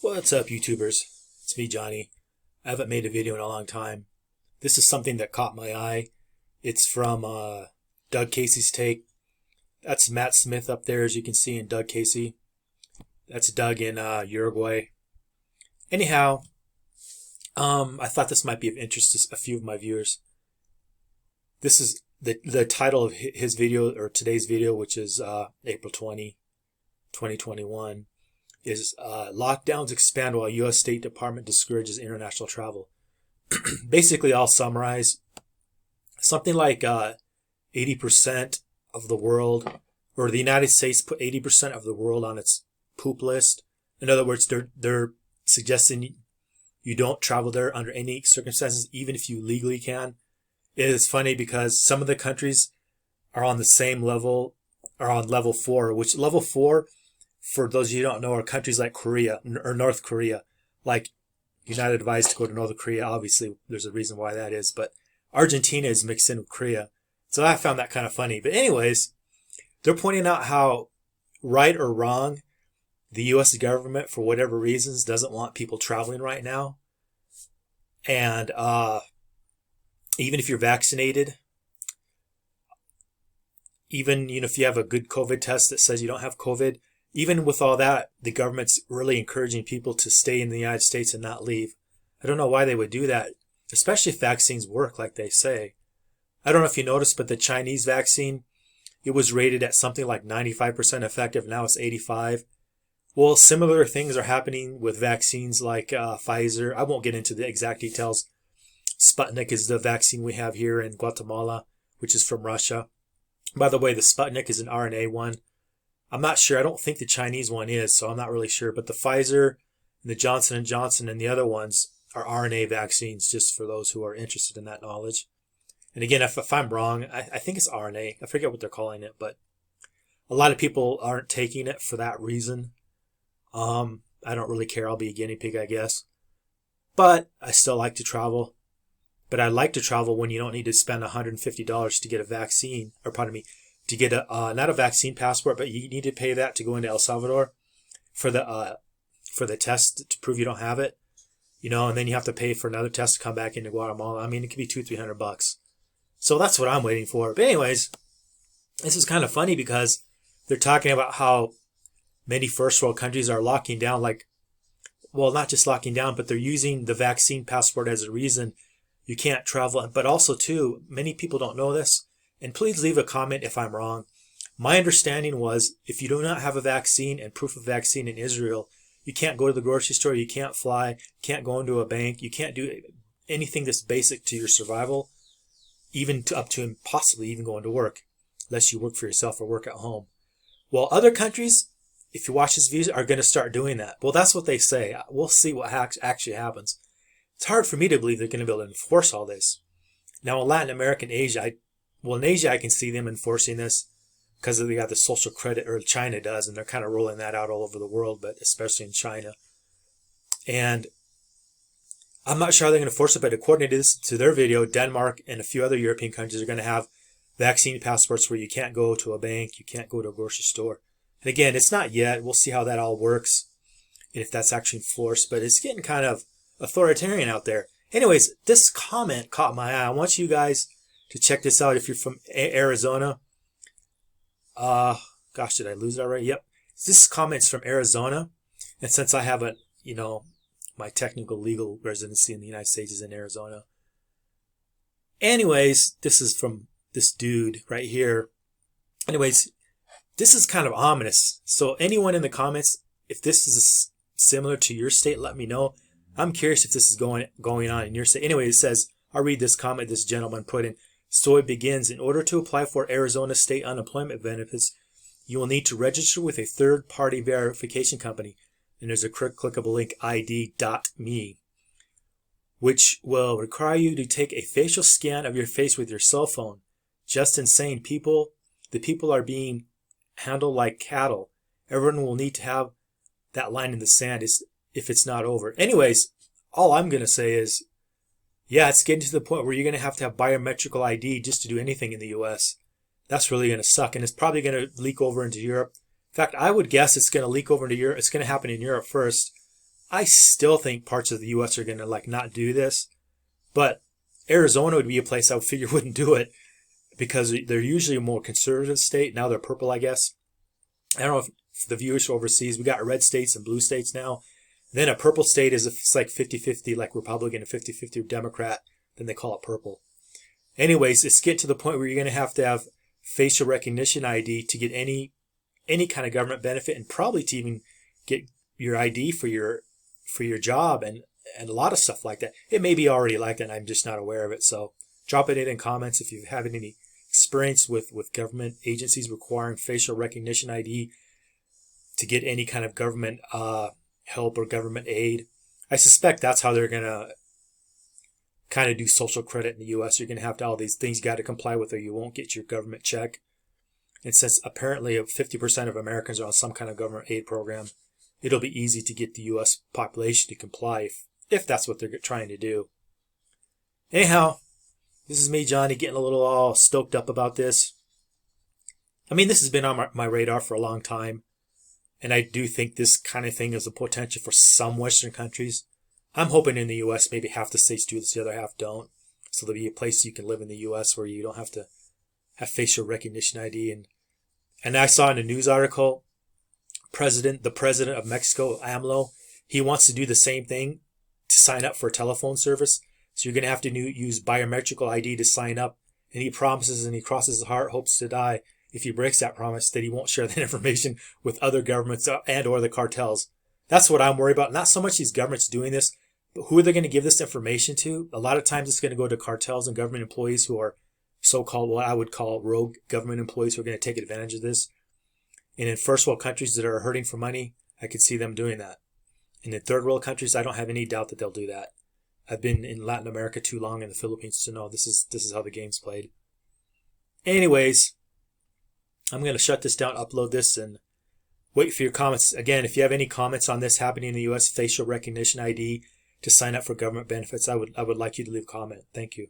What's up, YouTubers? It's me, Johnny. I haven't made a video in a long time. This is something that caught my eye. It's from Doug Casey's take. That's Matt Smith up there, as you can see, in Doug Casey. That's Doug in Uruguay. Anyhow, I thought this might be of interest to a few of my viewers. This is the title of his video, or today's video, which is April 20, 2021. Is lockdowns expand while U.S. State Department discourages international travel. Basically, I'll summarize. Something like 80% of the world, or the United States put 80% of the world on its poop list. In other words, they're suggesting you don't travel there under any circumstances, even if you legally can. It is funny because some of the countries are on the same level, are on level 4, which level 4, for those of you who don't know, are countries like Korea or North Korea. Like, you're not advised to go to North Korea. Obviously, there's a reason why that is. But Argentina is mixed in with Korea. So I found that kind of funny. But anyways, they're pointing out how, right or wrong, the U.S. government, for whatever reasons, doesn't want people traveling right now. And even if you're vaccinated, even if you have a good COVID test that says you don't have COVID, even with all that, the government's really encouraging people to stay in the United States and not leave. I don't know why they would do that, especially if vaccines work like they say. I don't know if you noticed, but the Chinese vaccine, it was rated at something like 95% effective. Now it's 85%. Well, similar things are happening with vaccines like Pfizer. I won't get into the exact details. Sputnik is the vaccine we have here in Guatemala, which is from Russia. By the way, the Sputnik is an RNA one. I'm not sure. I don't think the Chinese one is, so I'm not really sure. But the Pfizer, and the Johnson & Johnson, and the other ones are RNA vaccines, just for those who are interested in that knowledge. And again, if I'm wrong, I think it's RNA. I forget what they're calling it, but a lot of people aren't taking it for that reason. I don't really care. I'll be a guinea pig, I guess. But I still like to travel. But I like to travel when you don't need to spend $150 to get a vaccine, or pardon me, to get a not a vaccine passport, but you need to pay that to go into El Salvador for the test to prove you don't have it, and then you have to pay for another test to come back into Guatemala. I mean, it could be $200-300. So that's what I'm waiting for. But anyways, this is kind of funny because they're talking about how many first world countries are locking down, not just locking down, but they're using the vaccine passport as a reason you can't travel. But also, too, many people don't know this. And please leave a comment if I'm wrong. My understanding was if you do not have a vaccine and proof of vaccine in Israel, you can't go to the grocery store, you can't fly, can't go into a bank, you can't do anything that's basic to your survival, even up to possibly even going to work, unless you work for yourself or work at home. Well, other countries, if you watch this video, are going to start doing that. Well, that's what they say. We'll see what actually happens. It's hard for me to believe they're going to be able to enforce all this. Now, in Latin America and Asia, in Asia, I can see them enforcing this because they got the social credit, or China does, and they're kind of rolling that out all over the world, but especially in China. And I'm not sure how they're going to force it, but according to their video, Denmark and a few other European countries are going to have vaccine passports where you can't go to a bank, you can't go to a grocery store. And again, it's not yet. We'll see how that all works and if that's actually enforced, but it's getting kind of authoritarian out there. Anyways, this comment caught my eye. I want you guys to check this out if you're from Arizona. Gosh, did I lose it already? Yep. This comment's from Arizona. And since I haven't, my technical legal residency in the United States is in Arizona. Anyways, this is from this dude right here. Anyways, this is kind of ominous. So anyone in the comments, if this is similar to your state, let me know. I'm curious if this is going on in your state. Anyway, it says, I'll read this comment this gentleman put in. So it begins, in order to apply for Arizona state unemployment benefits, you will need to register with a third-party verification company. And there's a clickable link, id.me, which will require you to take a facial scan of your face with your cell phone. Just insane. The people are being handled like cattle. Everyone will need to have that line in the sand if it's not over. Anyways, all I'm going to say is, yeah, it's getting to the point where you're going to have biometrical ID just to do anything in the U.S. That's really going to suck, and it's probably going to leak over into Europe. In fact, I would guess it's going to leak over into Europe. It's going to happen in Europe first, I still think parts of the U.S. are going to like not do this, but Arizona would be a place I would figure wouldn't do it because they're usually a more conservative state. Now they're purple, I guess. I don't know if the viewers are overseas. We got red states and blue states now. Then a purple state is if it's like 50-50, like Republican, and 50-50 Democrat, then they call it purple. Anyways, it's getting to the point where you're going to have facial recognition ID to get any kind of government benefit, and probably to even get your ID for your job and a lot of stuff like that. It may be already like that, and I'm just not aware of it. So drop it in comments if you have any experience with government agencies requiring facial recognition ID to get any kind of government help or government aid. I suspect that's how they're going to kind of do social credit in the U.S. You're going to have all these things you got to comply with or you won't get your government check. And since apparently 50% of Americans are on some kind of government aid program, it'll be easy to get the U.S. population to comply if that's what they're trying to do. Anyhow, this is me, Johnny, getting a little all stoked up about this. I mean, this has been on my radar for a long time. And I do think this kind of thing has a potential for some Western countries. I'm hoping in the U.S. maybe half the states do this, the other half don't. So there'll be a place you can live in the U.S. where you don't have to have facial recognition ID. And I saw in a news article, the president of Mexico, AMLO, he wants to do the same thing to sign up for a telephone service. So you're going to have to use biometrical ID to sign up. And he promises and he crosses his heart, hopes to die if he breaks that promise, that he won't share that information with other governments and or the cartels. That's what I'm worried about. Not so much these governments doing this, but who are they going to give this information to? A lot of times it's going to go to cartels and government employees who are so-called, what I would call rogue government employees who are going to take advantage of this. And in first world countries that are hurting for money, I could see them doing that. And in third world countries, I don't have any doubt that they'll do that. I've been in Latin America too long, in the Philippines, to know this is how the game's played. Anyways, I'm going to shut this down, upload this, and wait for your comments. Again, if you have any comments on this happening in the U.S., facial recognition ID to sign up for government benefits, I would like you to leave a comment. Thank you.